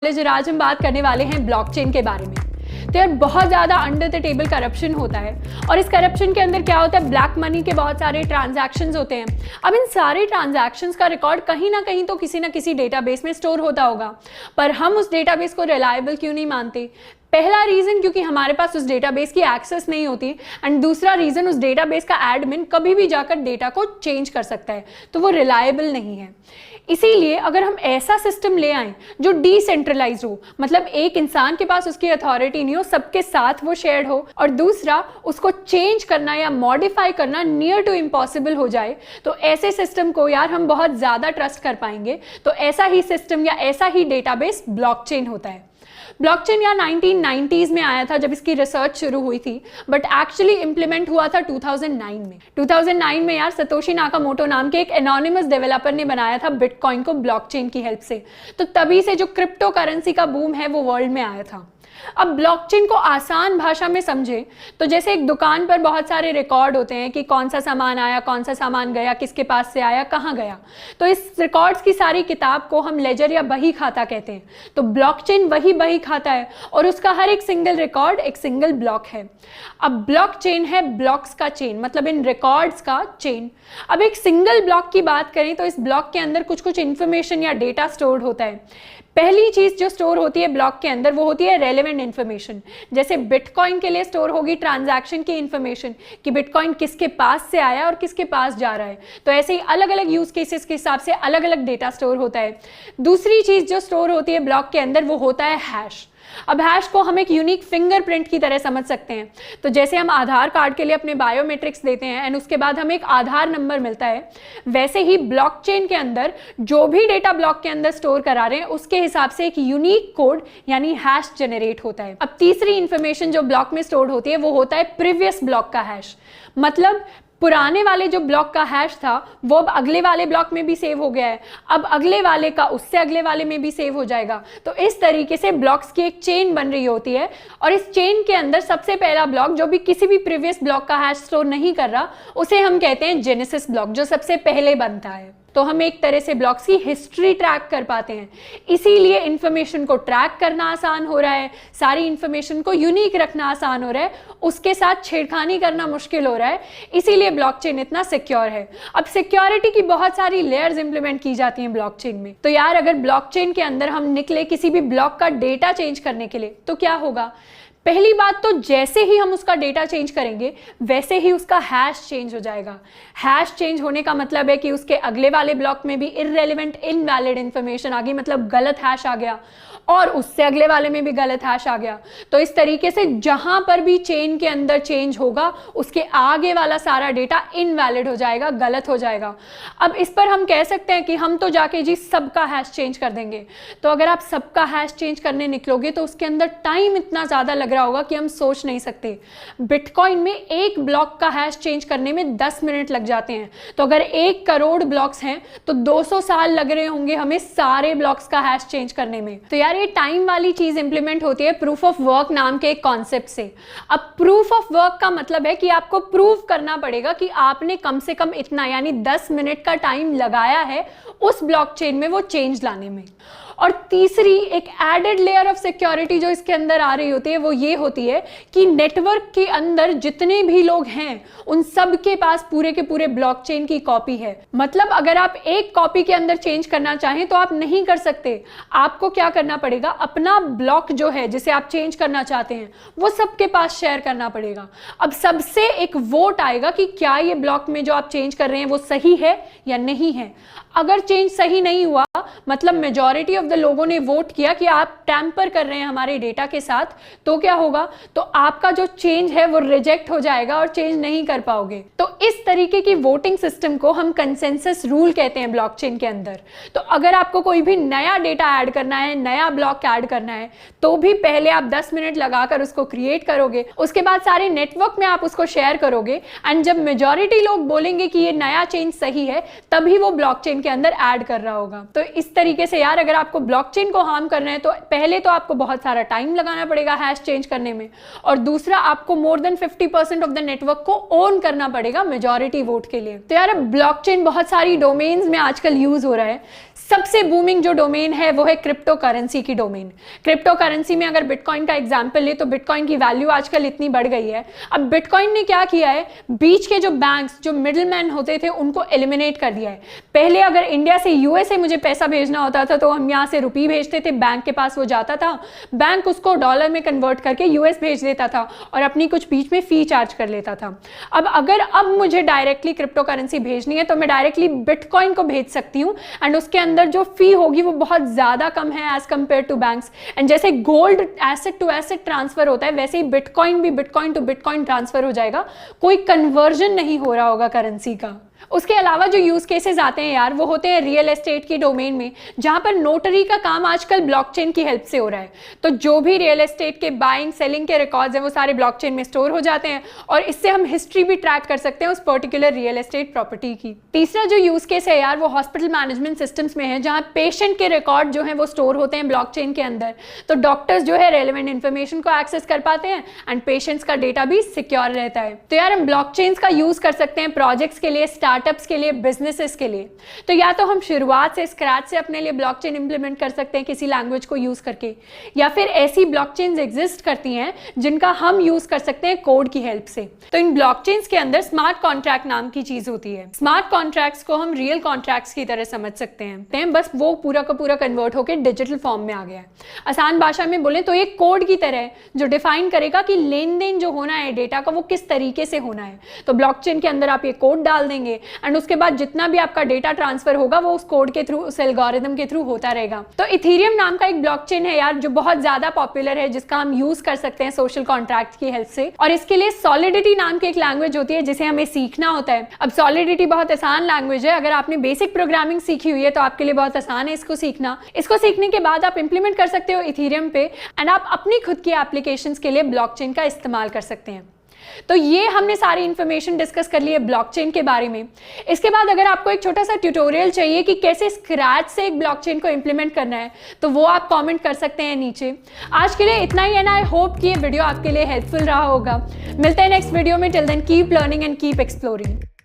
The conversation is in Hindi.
आज हम बात करने वाले हैं ब्लॉकचेन के बारे में। तो यार बहुत ज़्यादा अंडर द टेबल करप्शन होता है और इस करप्शन के अंदर क्या होता है, ब्लैक मनी के बहुत सारे ट्रांजैक्शंस होते हैं। अब इन सारे ट्रांजैक्शंस का रिकॉर्ड कहीं ना कहीं तो किसी ना किसी डेटाबेस में स्टोर होता होगा, पर हम उस डेटाबेस को रिलायबल क्यों नहीं मानते? पहला रीज़न क्योंकि हमारे पास उस डेटाबेस की एक्सेस नहीं होती, एंड दूसरा रीज़न उस डेटाबेस का एडमिन कभी भी जाकर डेटा को चेंज कर सकता है, तो वो रिलायबल नहीं है। इसीलिए अगर हम ऐसा सिस्टम ले आएं जो डिसेंट्रलाइज हो, मतलब एक इंसान के पास उसकी अथॉरिटी नहीं हो, सबके साथ वो शेयर्ड हो, और दूसरा उसको चेंज करना या मॉडिफाई करना नियर टू इम्पॉसिबल हो जाए, तो ऐसे सिस्टम को यार हम बहुत ज़्यादा ट्रस्ट कर पाएंगे। तो ऐसा ही सिस्टम या ऐसा ही डेटाबेस ब्लॉकचेन होता है। ब्लॉकचेन यार 1990s में आया था जब इसकी रिसर्च शुरू हुई थी, बट एक्चुअली इंप्लीमेंट हुआ था 2009 में। 2009 में यार सतोशी नाकामोटो नाम के एक एनोनिमस डेवलपर ने बनाया था बिटकॉइन को ब्लॉकचेन की हेल्प से। तो तभी से जो क्रिप्टो करेंसी का बूम है वो वर्ल्ड में आया था। अब ब्लॉकचेन को आसान भाषा में समझे तो जैसे एक दुकान पर बहुत सारे रिकॉर्ड होते हैं कि कौन सा सामान आया, कौन सा सामान गया, किसके पास से आया, कहाँ गया। तो इस रिकॉर्ड्स की सारी किताब को हम लेजर या बही खाता कहते हैं। तो ब्लॉकचेन वही बही खाता है और उसका हर एक सिंगल रिकॉर्ड एक सिंगल ब्लॉक है। अब ब्लॉकचेन है ब्लॉक्स का चेन, मतलब इन रिकॉर्ड्स का चेन। अब एक सिंगल ब्लॉक की बात करें तो इस ब्लॉक के अंदर कुछ कुछ इंफॉर्मेशन या डेटा स्टोर होता है। पहली चीज जो स्टोर होती है ब्लॉक के अंदर वो होती है रेलेवेंट इन्फॉर्मेशन। जैसे बिटकॉइन के लिए स्टोर होगी ट्रांजैक्शन की इन्फॉर्मेशन कि बिटकॉइन किसके पास से आया और किसके पास जा रहा है। तो ऐसे ही अलग अलग यूज केसेस के हिसाब से अलग अलग डेटा स्टोर होता है। दूसरी चीज जो स्टोर होती है ब्लॉक के अंदर वो होता है हैश। अब हैश को हम एक यूनिक फिंगरप्रिंट की तरह समझ सकते हैं। तो जैसे हम आधार कार्ड के लिए अपने बायोमेट्रिक्स देते हैं एंड उसके बाद हमें एक आधार नंबर मिलता है, वैसे ही ब्लॉकचेन के अंदर जो भी डेटा ब्लॉक के अंदर स्टोर करा रहे हैं उसके हिसाब से एक यूनिक कोड यानी हैश जनरेट होता है। अब तीसरी इंफॉर्मेशन जो ब्लॉक में स्टोर होती है वो होता है प्रीवियस ब्लॉक का हैश। मतलब पुराने वाले जो ब्लॉक का हैश था वो अब अगले वाले ब्लॉक में भी सेव हो गया है, अब अगले वाले का उससे अगले वाले में भी सेव हो जाएगा। तो इस तरीके से ब्लॉक्स की एक चेन बन रही होती है और इस चेन के अंदर सबसे पहला ब्लॉक जो भी किसी भी प्रीवियस ब्लॉक का हैश स्टोर नहीं कर रहा उसे हम कहते हैं जेनेसिस ब्लॉक, जो सबसे पहले बनता है। तो हम एक तरह से ब्लॉक्स की हिस्ट्री ट्रैक कर पाते हैं। इसीलिए इंफॉर्मेशन को ट्रैक करना आसान हो रहा है, सारी इंफॉर्मेशन को यूनिक रखना आसान हो रहा है, उसके साथ छेड़खानी करना मुश्किल हो रहा है। इसीलिए ब्लॉकचेन इतना सिक्योर है। अब सिक्योरिटी की बहुत सारी लेयर्स इंप्लीमेंट की जाती हैं ब्लॉकचेन में। तो यार अगर ब्लॉकचेन के अंदर हम निकले किसी भी ब्लॉक का डेटा चेंज करने के लिए तो क्या होगा? पहली बात तो जैसे ही हम उसका डेटा चेंज करेंगे वैसे ही उसका हैश चेंज हो जाएगा। हैश चेंज होने का मतलब है कि उसके अगले वाले ब्लॉक में भी इररेलेवेंट इनवैलिड इंफॉर्मेशन आ गई, मतलब गलत हैश आ गया, और उससे अगले वाले में भी गलत हैश आ गया। तो इस तरीके से जहां पर भी चेन के अंदर चेंज होगा उसके आगे वाला सारा डेटा इनवैलिड हो जाएगा, गलत हो जाएगा। अब इस पर हम कह सकते हैं कि हम तो जाके जी सबका हैश चेंज कर देंगे। तो अगर आप सबका हैश चेंज करने निकलोगे तो उसके अंदर टाइम इतना ज़्यादा लग रहा होगा कि हम सोच नहीं सकते। बिटकॉइन में एक ब्लॉक का हैश चेंज करने में 10 मिनट लग जाते हैं। तो अगर 1 करोड़ ब्लॉक्स हैं तो 200 साल लग रहे होंगे हमें सारे ब्लॉक्स का हैश चेंज करने में। तो यार ये टाइम वाली चीज इंप्लीमेंट होती है प्रूफ ऑफ वर्क नाम के एक कॉन्सेप्ट से। अब प्रूफ ऑफ वर्क का मतलब है कि आपको प्रूव करना पड़ेगा कि आपने कम से कम इतना यानी 10 मिनट का टाइम लगाया है उस ब्लॉकचेन में वो चेंज लाने में। और तीसरी एक एडेड लेयर ऑफ सिक्योरिटी जो इसके अंदर आ रही होती है वो ये होती है कि नेटवर्क के अंदर जितने भी लोग हैं उन सब के पास पूरे के पूरे ब्लॉकचेन की कॉपी है। मतलब अगर आप एक कॉपी के अंदर चेंज करना चाहें तो आप नहीं कर सकते। आपको क्या करना पड़ेगा, अपना ब्लॉक जो है जिसे आप चेंज करना चाहते हैं वो सबके पास शेयर करना पड़ेगा। अब सबसे एक वोट आएगा कि क्या ये ब्लॉक में जो आप चेंज कर रहे हैं वो सही है या नहीं है। अगर चेंज सही नहीं हुआ मतलब मेजॉरिटी ऑफ द लोगों ने वोट किया कि आप टैंपर कर रहे हैं हमारे डेटा के साथ, तो क्या होगा, तो आपका जो चेंज है वो रिजेक्ट हो जाएगा और चेंज नहीं कर पाओगे। तो इस तरीके की वोटिंग सिस्टम को हम कंसेंसस रूल कहते हैं ब्लॉकचेन के अंदर। तो अगर आपको कोई भी नया डेटा ऐड करना है, नया ब्लॉक ऐड करना है, तो भी पहले आप 10 मिनट लगाकर उसको क्रिएट करोगे, उसके बाद सारे नेटवर्क में आप उसको शेयर करोगे, एंड जब मेजॉरिटी लोग बोलेंगे कि ये नया चेंज सही है तभी वो ब्लॉकचेन के अंदर ऐड कर रहा होगा। तो इस तरीके से यार अगर आपको आपको ब्लॉकचेन को हार्म करना है तो पहले तो आपको बहुत सारा टाइम लगाना पड़ेगा हैश चेंज करने में, और दूसरा आपको more than 50% of the network को ओन करना पड़ेगा मेजॉरिटी वोट के लिए। तो यार ब्लॉकचेन बहुत सारी डोमेन्स में आजकल यूज हो रहा है। सबसे बूमिंग जो डोमेन है वो है क्रिप्टो करेंसी की डोमेन। क्रिप्टो करेंसी में अगर बिटकॉइन का एग्जांपल ले तो बिटकॉइन की वैल्यू आजकल इतनी बढ़ गई है। अब बिटकॉइन ने क्या किया है, बीच के जो बैंक्स, जो मिडिलमैन होते थे, उनको एलिमिनेट कर दिया है। पहले अगर इंडिया से यूएसए मुझे पैसा भेजना होता था तो हम यहाँ से रुपये भेजते थे, बैंक के पास वो जाता था, बैंक उसको डॉलर में कन्वर्ट करके यूएस भेज देता था और अपनी कुछ बीच में फी चार्ज कर लेता था। अब मुझे डायरेक्टली क्रिप्टो करेंसी भेजनी है तो मैं डायरेक्टली बिटकॉइन को भेज सकती हूँ एंड उसके अंदर जो फी होगी वो बहुत ज्यादा कम है as compare to banks. And जैसे gold asset to asset transfer होता है वैसे ही बिटकॉइन भी बिटकॉइन टू बिटकॉइन ट्रांसफर हो जाएगा, कोई कन्वर्जन नहीं हो रहा होगा करेंसी का। उसके अलावा जो यूज केसेस आते हैं यार वो होते हैं रियल एस्टेट की डोमेन में, जहां पर नोटरी का काम आजकल ब्लॉकचेन की हेल्प से हो रहा है। तो जो भी रियल एस्टेट के बाइंग सेलिंग के रिकॉर्ड्स हैं वो सारे ब्लॉकचेन में स्टोर हो जाते हैं और इससे हम हिस्ट्री भी ट्रैक कर सकते हैं उस पर्टिकुलर रियल एस्टेट प्रॉपर्टी की। तीसरा जो यूज केस है यार वो हॉस्पिटल मैनेजमेंट सिस्टम्स में है, जहां पेशेंट के रिकॉर्ड जो है वो स्टोर होते हैं ब्लॉकचेन के अंदर। तो डॉक्टर्स जो है रेलेवेंट इन्फॉर्मेशन को एक्सेस कर पाते हैं एंड पेशेंट्स का डेटा भी सिक्योर रहता है। तो यार हम ब्लॉकचेन का यूज कर सकते हैं प्रोजेक्ट्स के लिए, स्टार्टअप्स के लिए, बिजनेसेस के लिए। तो या तो हम शुरुआत से स्क्रैच से अपने लिए ब्लॉकचेन इंप्लीमेंट कर सकते हैं किसी लैंग्वेज को यूज करके, या फिर ऐसी ब्लॉकचेन्स एग्जिस्ट करती हैं जिनका हम यूज कर सकते हैं कोड की हेल्प से। तो इन ब्लॉकचेन्स के अंदर स्मार्ट कॉन्ट्रैक्ट नाम की चीज होती है। स्मार्ट कॉन्ट्रैक्ट्स को हम रियल कॉन्ट्रैक्ट्स की तरह समझ सकते हैं, बस वो पूरा का पूरा कन्वर्ट होकर डिजिटल फॉर्म में आ गया है। आसान भाषा में बोले तो ये कोड की तरह है जो डिफाइन करेगा कि लेन देन जो होना है डेटा का वो किस तरीके से होना है। तो ब्लॉकचेन के अंदर आप ये कोड डाल देंगे एंड उसके बाद जितना भी आपका डेटा ट्रांसफर होगा वो उस कोड के थ्रू, उस एल्गोरिथम के थ्रू होता रहेगा। तो इथेरियम नाम का एक ब्लॉकचेन है यार जो बहुत ज्यादा पॉपुलर है, जिसका हम यूज कर सकते हैं सोशल कॉन्ट्रैक्ट की हेल्प से। और इसके लिए सॉलिडिटी नाम की एक लैंग्वेज होती है जिसे हमें सीखना होता है। अब सॉलिडिटी बहुत आसान लैंग्वेज है, अगर आपने बेसिक प्रोग्रामिंग सीखी हुई है तो आपके लिए बहुत आसान है इसको सीखना। इसको सीखने के बाद आप इंप्लीमेंट कर सकते हो इथेरियम पे एंड आप अपनी खुद की एप्लीकेशंस के लिए ब्लॉकचेन का इस्तेमाल कर सकते हैं। तो ये हमने सारी इंफॉर्मेशन डिस्कस कर ली है ब्लॉकचेन के बारे में। इसके बाद अगर आपको एक छोटा सा ट्यूटोरियल चाहिए कि कैसे स्क्रैच से एक ब्लॉकचेन को इंप्लीमेंट करना है तो वो आप कमेंट कर सकते हैं नीचे। आज के लिए इतना ही है ना। आई होप कि ये वीडियो आपके लिए हेल्पफुल रहा होगा। मिलते हैं नेक्स्ट वीडियो में। Till then keep learning and keep exploring.